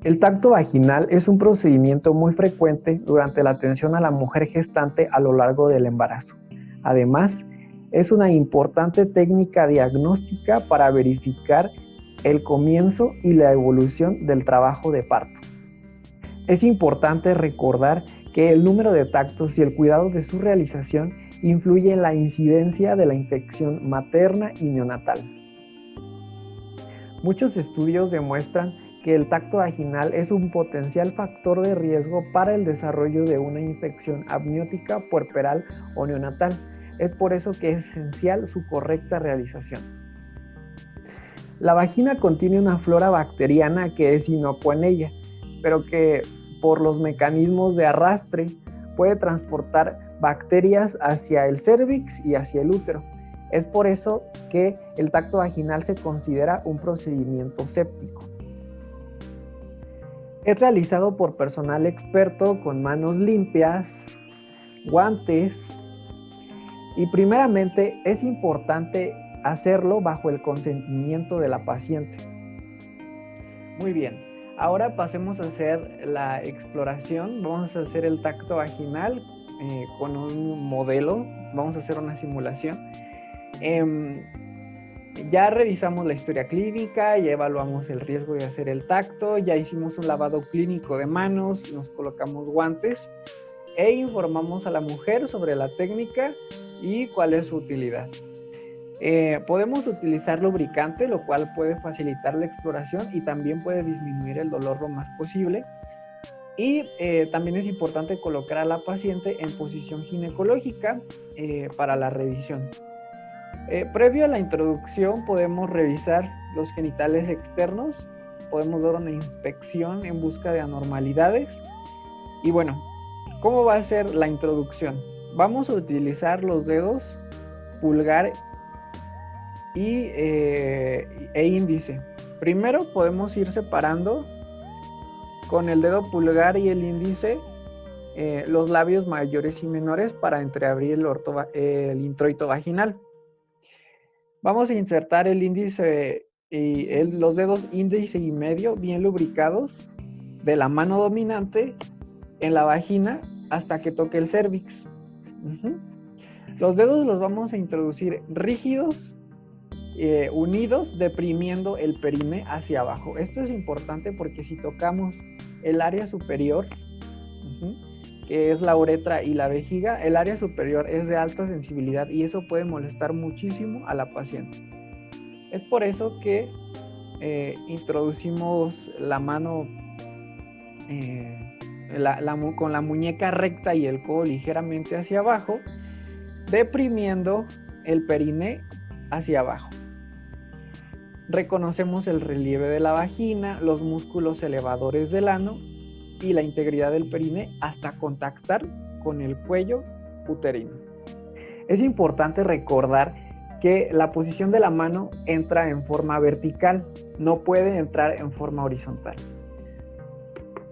El tacto vaginal es un procedimiento muy frecuente durante la atención a la mujer gestante a lo largo del embarazo. Además, es una importante técnica diagnóstica para verificar el comienzo y la evolución del trabajo de parto. Es importante recordar que el número de tactos y el cuidado de su realización influye en la incidencia de la infección materna y neonatal. Muchos estudios demuestran que el tacto vaginal es un potencial factor de riesgo para el desarrollo de una infección amniótica puerperal o neonatal. Es por eso que es esencial su correcta realización. La vagina contiene una flora bacteriana que es inocua en ella, pero que por los mecanismos de arrastre puede transportar bacterias hacia el cérvix y hacia el útero. Es por eso que el tacto vaginal se considera un procedimiento séptico. Es realizado por personal experto con manos limpias, guantes, y primeramente es importante hacerlo bajo el consentimiento de la paciente. Muy bien, ahora pasemos a hacer la exploración. Vamos a hacer el tacto vaginal con un modelo. Vamos a hacer una simulación. Ya revisamos la historia clínica, ya evaluamos el riesgo de hacer el tacto, ya hicimos un lavado clínico de manos, nos colocamos guantes e informamos a la mujer sobre la técnica y cuál es su utilidad. Podemos utilizar lubricante, lo cual puede facilitar la exploración y también puede disminuir el dolor lo más posible. Y también es importante colocar a la paciente en posición ginecológica para la revisión. Previo a la introducción podemos revisar los genitales externos, podemos dar una inspección en busca de anormalidades. Y bueno, ¿cómo va a ser la introducción? Vamos a utilizar los dedos pulgar e índice. Primero podemos ir separando con el dedo pulgar y el índice los labios mayores y menores para entreabrir el introito vaginal. Vamos a insertar el índice y los dedos índice y medio bien lubricados de la mano dominante en la vagina hasta que toque el cérvix. Los dedos los vamos a introducir rígidos, unidos, deprimiendo el perine hacia abajo. Esto es importante porque si tocamos el área superior, que es la uretra y la vejiga, el área superior es de alta sensibilidad y eso puede molestar muchísimo a la paciente. Es por eso que introducimos la mano con la muñeca recta y el codo ligeramente hacia abajo, deprimiendo el periné hacia abajo. Reconocemos el relieve de la vagina, los músculos elevadores del ano y la integridad del periné hasta contactar con el cuello uterino. Es importante recordar que la posición de la mano entra en forma vertical, no puede entrar en forma horizontal.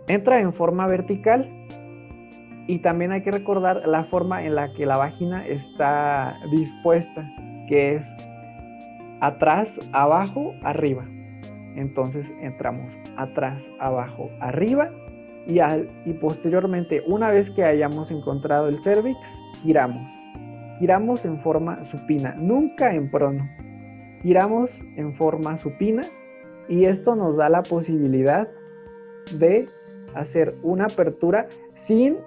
Entra en forma vertical y también hay que recordar la forma en la que la vagina está dispuesta, que es atrás, abajo, arriba. Entonces entramos atrás, abajo, arriba y posteriormente, una vez que hayamos encontrado el cérvix, giramos. Giramos en forma supina, nunca en prono. Giramos en forma supina y esto nos da la posibilidad de hacer una apertura sin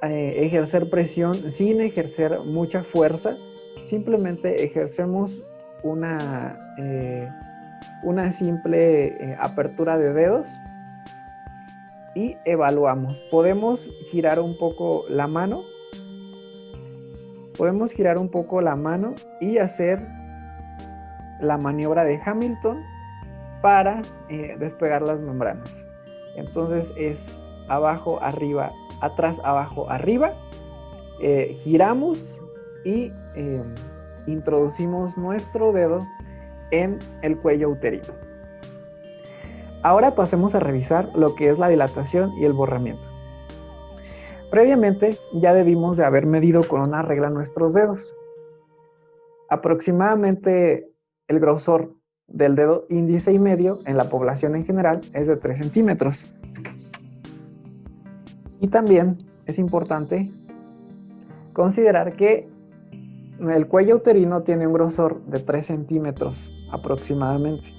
ejercer presión, sin ejercer mucha fuerza. Simplemente ejercemos una simple apertura de dedos y evaluamos. Podemos girar un poco la mano. Podemos girar un poco la mano y hacer la maniobra de Hamilton para despegar las membranas. Entonces es abajo, arriba, atrás, abajo, arriba. Giramos y introducimos nuestro dedo en el cuello uterino. Ahora pasemos a revisar lo que es la dilatación y el borramiento. Previamente ya debimos de haber medido con una regla nuestros dedos. Aproximadamente el grosor del dedo índice y medio en la población en general es de 3 centímetros. Y también es importante considerar que el cuello uterino tiene un grosor de 3 centímetros aproximadamente.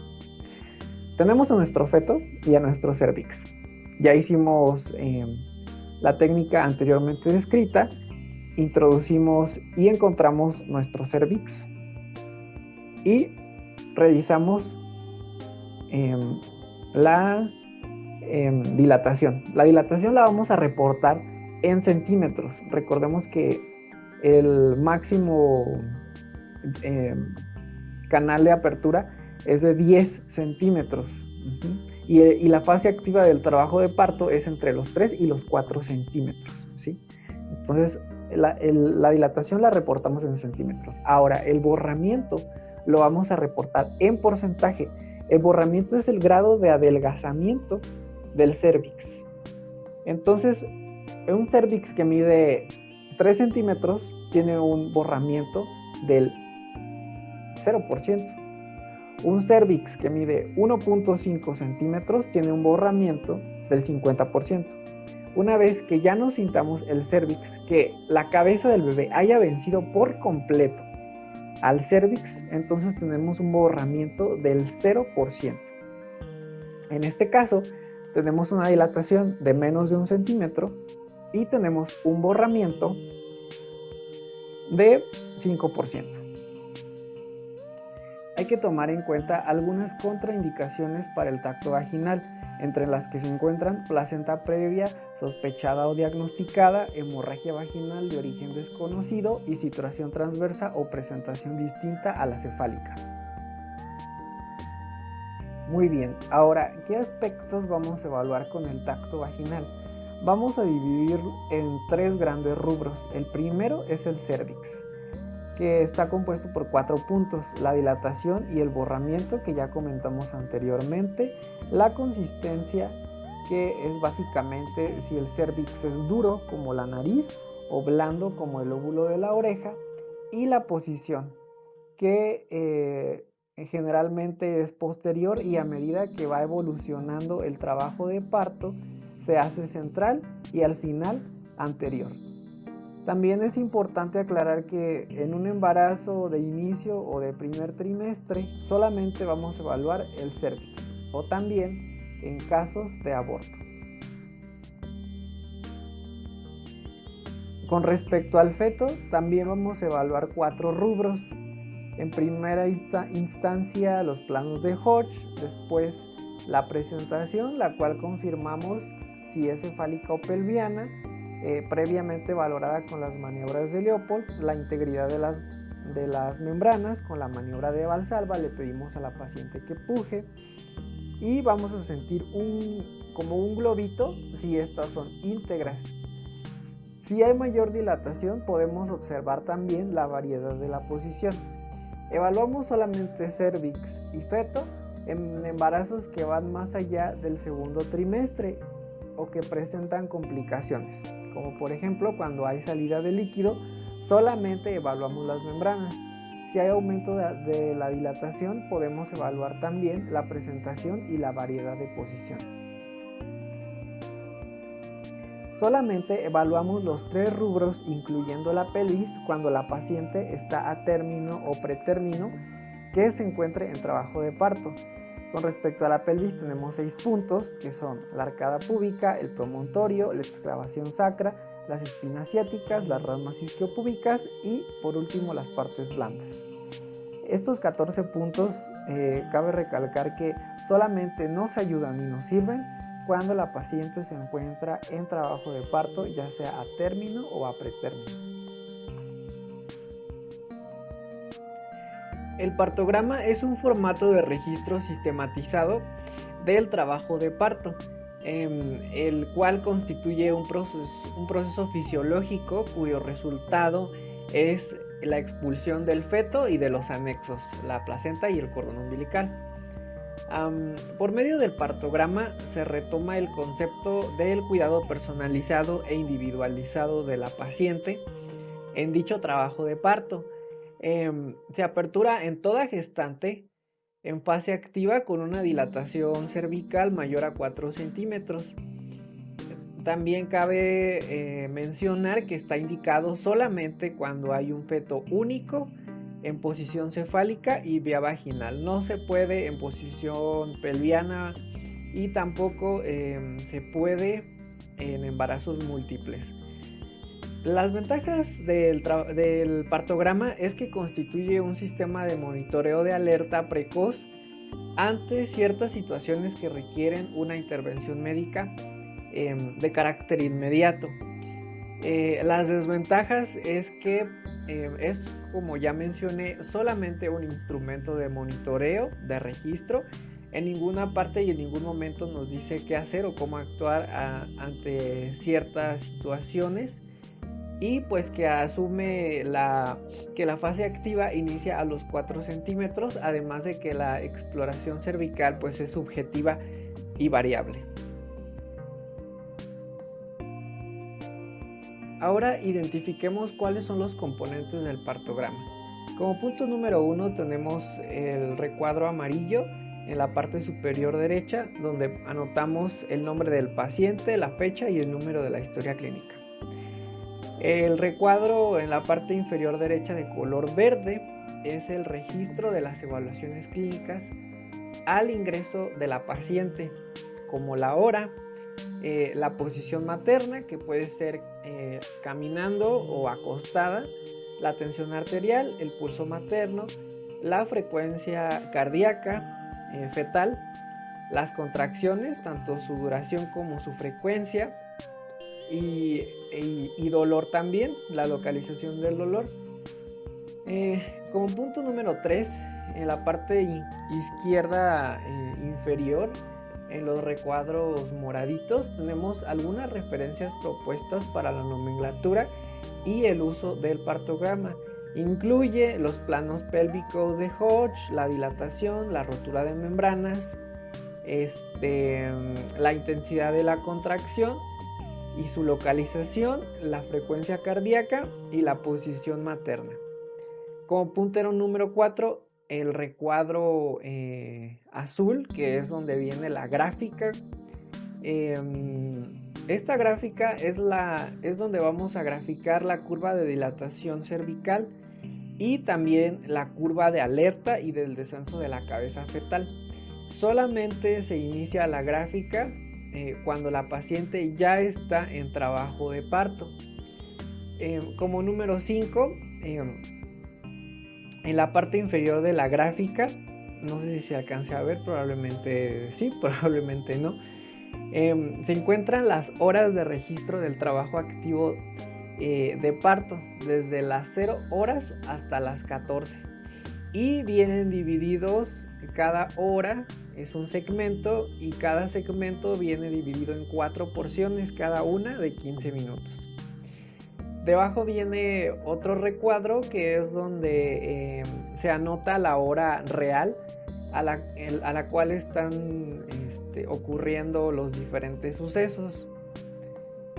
Tenemos a nuestro feto y a nuestro cérvix. Ya hicimos la técnica anteriormente descrita, introducimos y encontramos nuestro cérvix y revisamos la dilatación. La dilatación la vamos a reportar en centímetros. Recordemos que el máximo canal de apertura es de 10 centímetros. Y la fase activa del trabajo de parto es entre los 3 y los 4 centímetros. ¿Sí? Entonces, la dilatación la reportamos en centímetros. Ahora, el borramiento lo vamos a reportar en porcentaje. El borramiento es el grado de adelgazamiento del cérvix. Entonces, un cérvix que mide 3 centímetros tiene un borramiento del 0%. Un cérvix que mide 1.5 centímetros tiene un borramiento del 50%. Una vez que ya nos sintamos el cérvix, que la cabeza del bebé haya vencido por completo al cérvix, entonces tenemos un borramiento del 0%. En este caso, tenemos una dilatación de menos de 1 centímetro y tenemos un borramiento de 5%. Hay que tomar en cuenta algunas contraindicaciones para el tacto vaginal, entre las que se encuentran placenta previa, sospechada o diagnosticada, hemorragia vaginal de origen desconocido y situación transversa o presentación distinta a la cefálica. Muy bien, ahora, ¿qué aspectos vamos a evaluar con el tacto vaginal? Vamos a dividir en 3 grandes rubros. El primero es el cérvix, que está compuesto por 4 puntos: la dilatación y el borramiento, que ya comentamos anteriormente, la consistencia, que es básicamente si el cérvix es duro como la nariz o blando como el lóbulo de la oreja, y la posición, que generalmente es posterior y a medida que va evolucionando el trabajo de parto se hace central y al final anterior. También es importante aclarar que en un embarazo de inicio o de primer trimestre solamente vamos a evaluar el cérvix, o también en casos de aborto. Con respecto al feto, también vamos a evaluar 4 rubros. En primera instancia, los planos de Hodge, después la presentación, la cual confirmamos si es cefálica o pelviana, previamente valorada con las maniobras de Leopold, la integridad de las membranas con la maniobra de Valsalva. Le pedimos a la paciente que puje y vamos a sentir como un globito si estas son íntegras. Si hay mayor dilatación, podemos observar también la variedad de la posición. Evaluamos solamente cérvix y feto en embarazos que van más allá del segundo trimestre o que presentan complicaciones, como por ejemplo cuando hay salida de líquido, solamente evaluamos las membranas. Si hay aumento de la dilatación, podemos evaluar también la presentación y la variedad de posición. Solamente evaluamos los 3 rubros, incluyendo la pelvis, cuando la paciente está a término o pretérmino que se encuentre en trabajo de parto. Con respecto a la pelvis tenemos 6 puntos, que son la arcada púbica, el promontorio, la excavación sacra, las espinas ciáticas, las ramas isquiopúbicas y por último las partes blandas. Estos 14 puntos cabe recalcar que solamente nos ayudan y nos sirven cuando la paciente se encuentra en trabajo de parto, ya sea a término o a pretérmino. El partograma es un formato de registro sistematizado del trabajo de parto, el cual constituye un proceso fisiológico cuyo resultado es la expulsión del feto y de los anexos, la placenta y el cordón umbilical. Por medio del partograma se retoma el concepto del cuidado personalizado e individualizado de la paciente en dicho trabajo de parto. Se apertura en toda gestante en fase activa con una dilatación cervical mayor a 4 centímetros. También cabe mencionar que está indicado solamente cuando hay un feto único en posición cefálica y vía vaginal. No se puede en posición pelviana y tampoco se puede en embarazos múltiples. Las ventajas del partograma es que constituye un sistema de monitoreo de alerta precoz ante ciertas situaciones que requieren una intervención médica de carácter inmediato. Las desventajas es que es, como ya mencioné, solamente un instrumento de monitoreo, de registro. En ninguna parte y en ningún momento nos dice qué hacer o cómo actuar ante ciertas situaciones, y pues que asume que la fase activa inicia a los 4 centímetros, además de que la exploración cervical pues es subjetiva y variable. Ahora identifiquemos cuáles son los componentes del partograma. Como punto número 1 tenemos el recuadro amarillo en la parte superior derecha, donde anotamos el nombre del paciente, la fecha y el número de la historia clínica. El recuadro en la parte inferior derecha de color verde es el registro de las evaluaciones clínicas al ingreso de la paciente, como la hora, la posición materna, que puede ser caminando o acostada, la tensión arterial, el pulso materno, la frecuencia cardíaca fetal, las contracciones, tanto su duración como su frecuencia, y dolor también, la localización del dolor. Como punto número 3, en la parte izquierda inferior, en los recuadros moraditos, tenemos algunas referencias propuestas para la nomenclatura y el uso del partograma. Incluye los planos pélvicos de Hodge, la dilatación, la rotura de membranas, la intensidad de la contracción y su localización, la frecuencia cardíaca y la posición materna. Como puntero número 4, el recuadro azul, que es donde viene la gráfica. Esta gráfica es donde vamos a graficar la curva de dilatación cervical y también la curva de alerta y del descenso de la cabeza fetal. Solamente se inicia la gráfica cuando la paciente ya está en trabajo de parto. Como número 5, en la parte inferior de la gráfica, no sé si se alcance a ver, probablemente sí, probablemente no, se encuentran las horas de registro del trabajo activo de parto, desde las 0 horas hasta las 14, y vienen divididos, cada hora es un segmento y cada segmento viene dividido en 4 porciones, cada una de 15 minutos. Debajo viene otro recuadro que es donde se anota la hora real a la cual están ocurriendo los diferentes sucesos.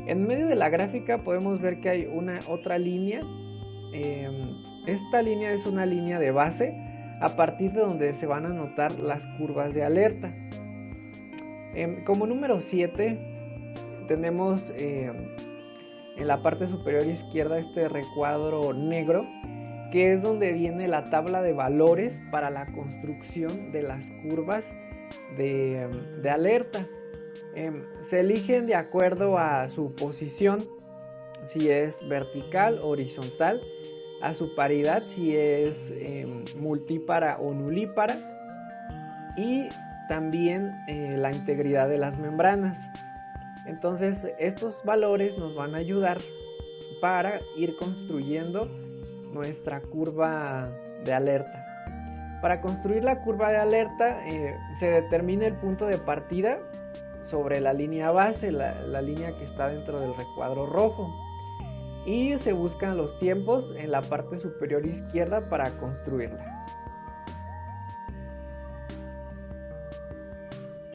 En medio de la gráfica podemos ver que hay otra línea. Esta línea es una línea de base a partir de donde se van a anotar las curvas de alerta. Como número 7 tenemos en la parte superior izquierda este recuadro negro, que es donde viene la tabla de valores para la construcción de las curvas de alerta. Se eligen de acuerdo a su posición, si es vertical o horizontal, a su paridad, si es multípara o nulípara, y también la integridad de las membranas. Entonces estos valores nos van a ayudar para ir construyendo nuestra curva de alerta. Para construir la curva de alerta se determina el punto de partida sobre la línea base, la línea que está dentro del recuadro rojo, y se buscan los tiempos en la parte superior izquierda para construirla.